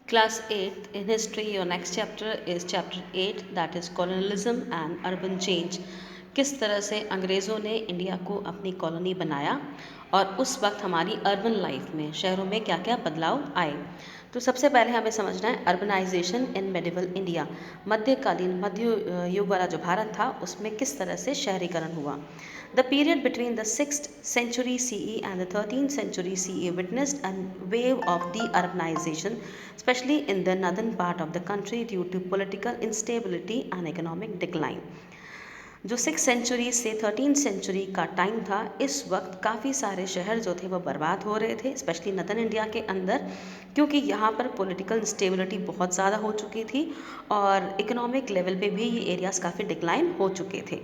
Class 8 in history, your next chapter is chapter 8, that is colonialism and urban change. किस तरह से अंग्रेज़ों ने इंडिया को अपनी कॉलोनी बनाया और उस वक्त हमारी अर्बन लाइफ में शहरों में क्या क्या बदलाव आए। तो सबसे पहले हमें समझना है अर्बनाइजेशन इन मेडिवल इंडिया। मध्यकालीन मध्य युग वाला जो भारत था उसमें किस तरह से शहरीकरण हुआ। The period between the 6th century CE and the 13th century CE witnessed a wave of de-urbanization, especially in the northern part of the country due to political instability and economic decline. जो 6th century से 13th century का time था, इस वक्त काफ़ी सारे शहर जो थे वो बर्बाद हो रहे थे, स्पेशली नदन इंडिया के अंदर, क्योंकि यहाँ पर पॉलिटिकल इंस्टेबिलिटी बहुत ज़्यादा हो चुकी थी और इकोनॉमिक लेवल पे भी ये एरियाज़ काफ़ी डिक्लाइन हो चुके थे।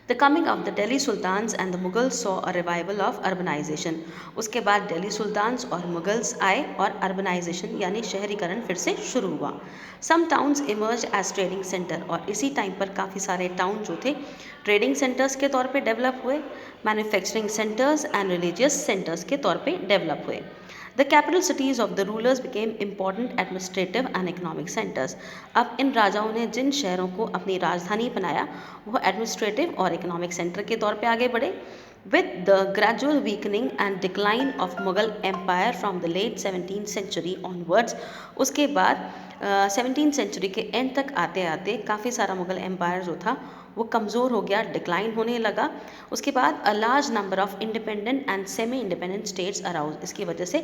The coming of the Delhi sultans and the Mughals saw a revival of urbanisation. उसके बाद दिल्ली सुल्तान्स और मुगल्स आए और अर्बनाइजेशन यानी शहरीकरण फिर से शुरू हुआ। Some towns emerge as trading centre, और इसी टाइम पर काफ़ी सारे टाउन जो थे ट्रेडिंग सेंटर्स के तौर पे डेवलप हुए, manufacturing centres and religious centres के तौर पे डेवलप हुए। The capital cities of the rulers became important administrative and economic centers. अब इन राजाओं ने जिन शहरों को अपनी राजधानी बनाया वो एडमिनिस्ट्रेटिव और इकोनॉमिक सेंटर के तौर पे आगे बढ़े। With the gradual weakening and decline of Mughal Empire from the late 17th century onwards, उसके बाद 17th सेंचुरी के एंड तक आते आते काफ़ी सारा मुग़ल एम्पायर जो था वो कमज़ोर हो गया, डिक्लाइन होने लगा। उसके बाद a large number of independent and semi independent states arouse, इसकी वजह से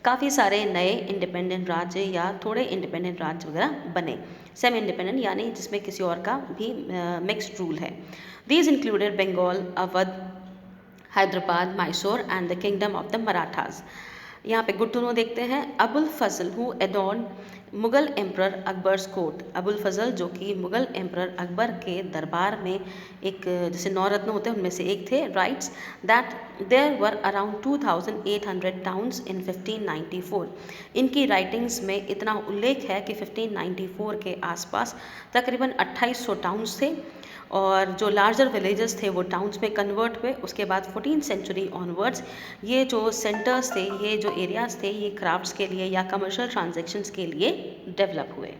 काफ़ी सारे नए इंडिपेंडेंट राज्य या थोड़े इंडिपेंडेंट राज्य वगैरह बने। सेमी इंडिपेंडेंट यानी जिसमें किसी और का भी मिक्स्ड रूल है। These included Bengal, Awadh, Hyderabad, Mysore and the kingdom of the Marathas. यहाँ पे गुड टू नो देखते हैं। Abul Fazal who adorn Mughal emperor Akbar's court. Abul Fazal जो कि मुगल एम्प्रर अकबर के दरबार में एक जैसे नौ रत्न होते हैं उनमें से एक थे, writes that there were around 2800 towns in 1594। इनकी राइटिंग्स में इतना उल्लेख है कि 1594 के आसपास तकरीबन 2800 टाउन्स थे और जो लार्जर विलेजेस थे वो टाउन्स में कन्वर्ट हुए। उसके बाद 14th सेंचुरी ऑनवर्ड्स ये जो सेंटर्स थे, ये जो एरियाज़ थे, ये क्राफ्ट्स के लिए या कमर्शियल ट्रांजैक्शंस के लिए डेवलप हुए।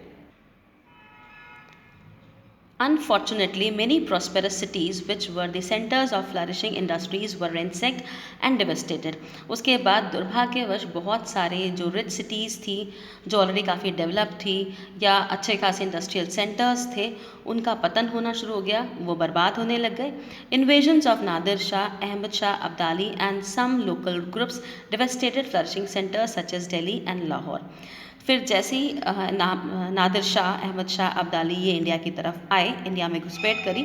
Unfortunately, many prosperous cities which were the centers of flourishing industries were ransacked and devastated. उसके बाद दुर्भाग्यवश बहुत सारे जो रिच सिटीज़ थी, जो ऑलरेडी काफ़ी डेवलप थी या अच्छे खासे इंडस्ट्रियल सेंटर्स थे, उनका पतन होना शुरू हो गया, वो बर्बाद होने लग गए। Invasions of Nadir Shah, Ahmad Shah Abdali and some local groups devastated flourishing centres such as Delhi and Lahore. फिर जैसे ही नादिर शाह, अहमद शाह अब्दाली ये इंडिया की तरफ आए, इंडिया में घुसपैठ करी,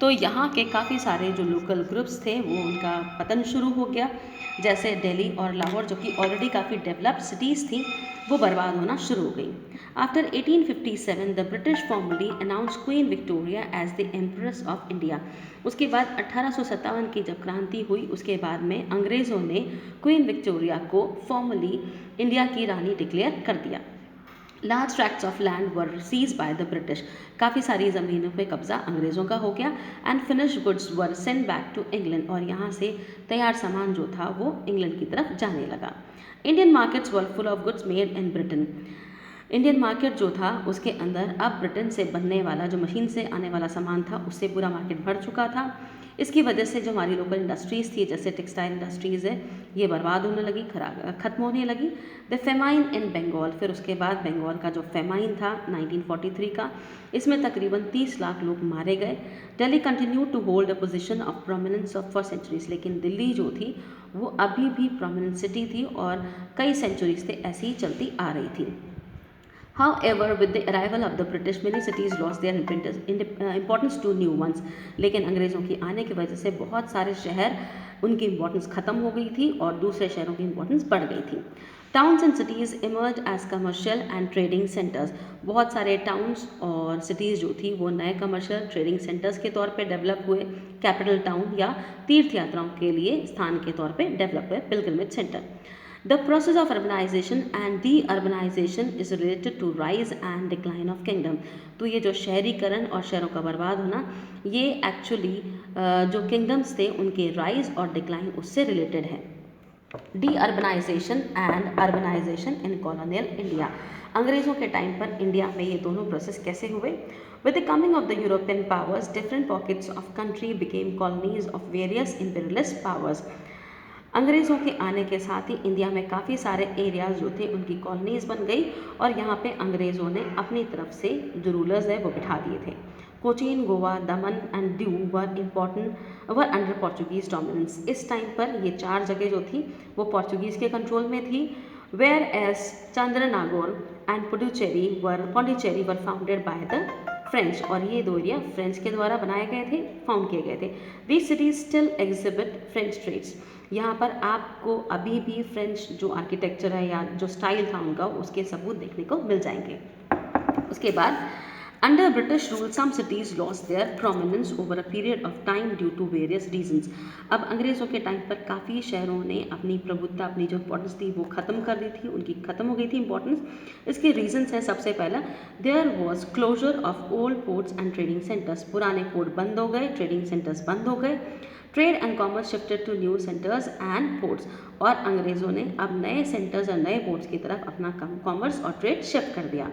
तो यहाँ के काफ़ी सारे जो लोकल ग्रुप्स थे वो उनका पतन शुरू हो गया। जैसे दिल्ली और लाहौर जो कि ऑलरेडी काफ़ी डेवलप्ड सिटीज़ थी वो बर्बाद होना शुरू हो गई। After 1857 the British formally announce Queen Victoria as the empress of India. उसके बाद 1857 की जब क्रांति हुई उसके बाद में अंग्रेज़ों ने क्वीन विक्टोरिया को फॉर्मली इंडिया की रानी डिक्लेयर कर दिया। Large tracts of land were seize by the British. काफ़ी सारी ज़मीनों पे कब्जा अंग्रेज़ों का हो गया। And finish goods were send back to England, और यहाँ से तैयार सामान जो था वो इंग्लैंड की तरफ जाने लगा। Indian markets were full of goods made in Britain. Indian market जो था उसके अंदर अब ब्रिटेन से बनने वाला जो मशीन से आने वाला सामान था उससे पूरा मार्केट भर चुका था। इसकी वजह से जो हमारी लोकल इंडस्ट्रीज़ थी जैसे टेक्सटाइल इंडस्ट्रीज़ है ये बर्बाद होने लगी, ख़त्म होने लगी। द फेमाइन इन बंगाल, फिर उसके बाद बंगाल का जो फेमाइन था 1943 का, इसमें तकरीबन 30 लाख लोग मारे गए। Delhi continue to hold a position of prominence of for centuries, लेकिन दिल्ली जो थी वो अभी भी प्रोमिनेंट सिटी थी और कई सेंचुरीज से ऐसी ही चलती आ रही थी। However, with the arrival of the British, many cities lost their importance to new ones. लेकिन अंग्रेज़ों की आने की वजह से बहुत सारे शहर उनकी इम्पोर्टेंस ख़त्म हो गई थी और दूसरे शहरों की इम्पोर्टेंस बढ़ गई थी। Towns and cities emerge as commercial and trading centres. बहुत सारे टाउन्स और सिटीज़ जो थी वो नए कमर्शियल ट्रेडिंग सेंटर्स के तौर पे डेवलप हुए। कैपिटल टाउन या तीर्थ यात्राओं के लिए स्थान के तौर पे डेवलप हुए, pilgrimage centre. The process of urbanization and de-urbanization is related to rise and decline of kingdom. तो ये जो शहरीकरण और शहरों का बर्बाद होना ये एक्चुअली जो किंगडम्स थे उनके राइज और डिक्लाइन उससे रिलेटेड है। De urbanisation and urbanisation in colonial India. अंग्रेज़ों के टाइम पर इंडिया में ये दोनों प्रोसेस कैसे हुए? With the coming of the European powers, different pockets of country became colonies of various imperialist powers. अंग्रेज़ों के आने के साथ ही इंडिया में काफ़ी सारे एरियाज़ जो थे उनकी कॉलोनीज़ बन गई और यहाँ पे अंग्रेज़ों ने अपनी तरफ से जो रूलर्स है वो बिठा दिए थे। कोचीन, गोवा, दमन and Diu were under Portuguese dominance. इस टाइम पर ये 4 जगह जो थी वो पोर्चुगीज़ के कंट्रोल में थी। Where as Chandernagore and Pondicherry were founded by the French, और ये 2 एरिया फ्रेंच के द्वारा बनाए गए थे, फाउंड किए गए थे। These cities still exhibit French trades. यहाँ पर आपको अभी भी फ्रेंच जो आर्किटेक्चर है या जो स्टाइल था उनका, उसके सबूत देखने को मिल जाएंगे। उसके बाद under British rule some cities lost their prominence over a period of time due to various reasons. अब अंग्रेज़ों के टाइम पर काफ़ी शहरों ने अपनी प्रभुत्ता, अपनी जो इंपॉर्टेंस थी वो ख़त्म कर दी थी, उनकी ख़त्म हो गई थी इंपॉर्टेंस। इसके रीजंस हैं, सबसे पहला there was closure of old ports and trading centres. पुराने पोर्ट बंद हो गए, ट्रेडिंग सेंटर्स बंद हो गए। Trade and commerce shifted to new centres and ports, और अंग्रेज़ों ने अब नए सेंटर्स और नए पोर्ट्स की तरफ अपना कॉमर्स और ट्रेड शिफ्ट कर दिया।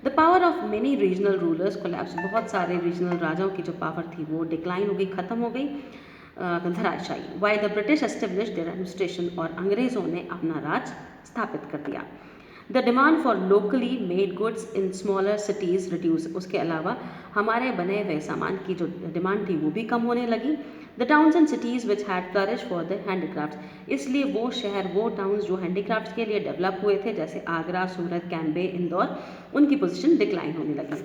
The power of many regional rulers collapse. बहुत सारे रीजनल राजाओं की जो पावर थी वो डिक्लाइन हो गई, ख़त्म हो गई, धराशायी। Why the British establish their administration, और अंग्रेज़ों ने अपना राज स्थापित कर दिया। The demand for locally made goods in smaller cities reduce. उसके अलावा हमारे बने हुए सामान की जो डिमांड थी वो भी कम होने लगी। The towns and cities which had flourish for the handicraft. इसलिए वो शहर, वो टाउन्स जो हैंडीक्राफ्ट के लिए डेवलप हुए थे, जैसे आगरा, सूरत, कैम्बे, इंदौर, उनकी पोजीशन डिक्लाइन होने लगी।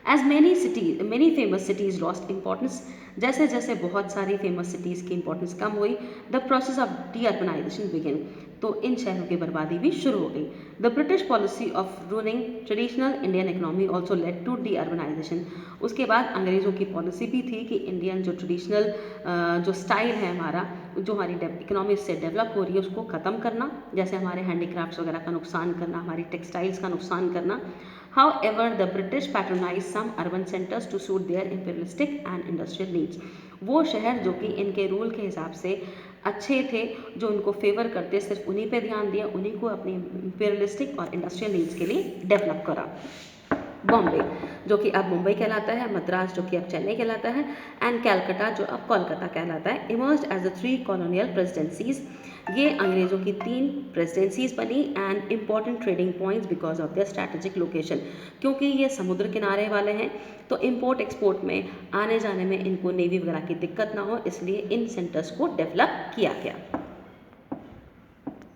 As many famous cities lost importance. जैसे जैसे बहुत सारी फेमस सिटीज़ की इंपॉर्टेंस कम हुई, the process of de urbanisation begin. तो इन शहरों की बर्बादी भी शुरू हो गई। The British policy of ruling traditional Indian economy also led to de urbanisation. उसके बाद अंग्रेज़ों की पॉलिसी भी थी कि इंडियन जो ट्रेडिशनल जो स्टाइल है हमारा, जो हमारी इकोनॉमी से डेवलप हो रही है, उसको ख़त्म करना, जैसे हमारे हैंडीक्राफ्ट्स वगैरह का नुकसान करना, हमारी टेक्सटाइल्स का नुकसान करना। However, the British patronized some urban centers to suit their imperialistic and industrial needs. वो शहर जो कि इनके रूल के हिसाब से अच्छे थे, जो उनको फेवर करते, सिर्फ उन्हीं पे ध्यान दिया, उन्हीं को अपनी इंपीरियलिस्टिक और इंडस्ट्रियल नीड्स के लिए डेवलप करा। बॉम्बे जो कि अब मुंबई कहलाता है, मद्रास जो कि अब चेन्नई कहलाता है, एंड कैलकाटा जो अब कोलकाता कहलाता है, emerged as the 3 colonial presidencies. ये अंग्रेज़ों की 3 प्रेसिडेंसीज बनी and important trading points because of their strategic location. क्योंकि ये समुद्र किनारे वाले हैं तो इंपोर्ट एक्सपोर्ट में आने जाने में इनको नेवी वगैरह की दिक्कत ना हो, इसलिए इन सेंटर्स को डेवलप किया गया।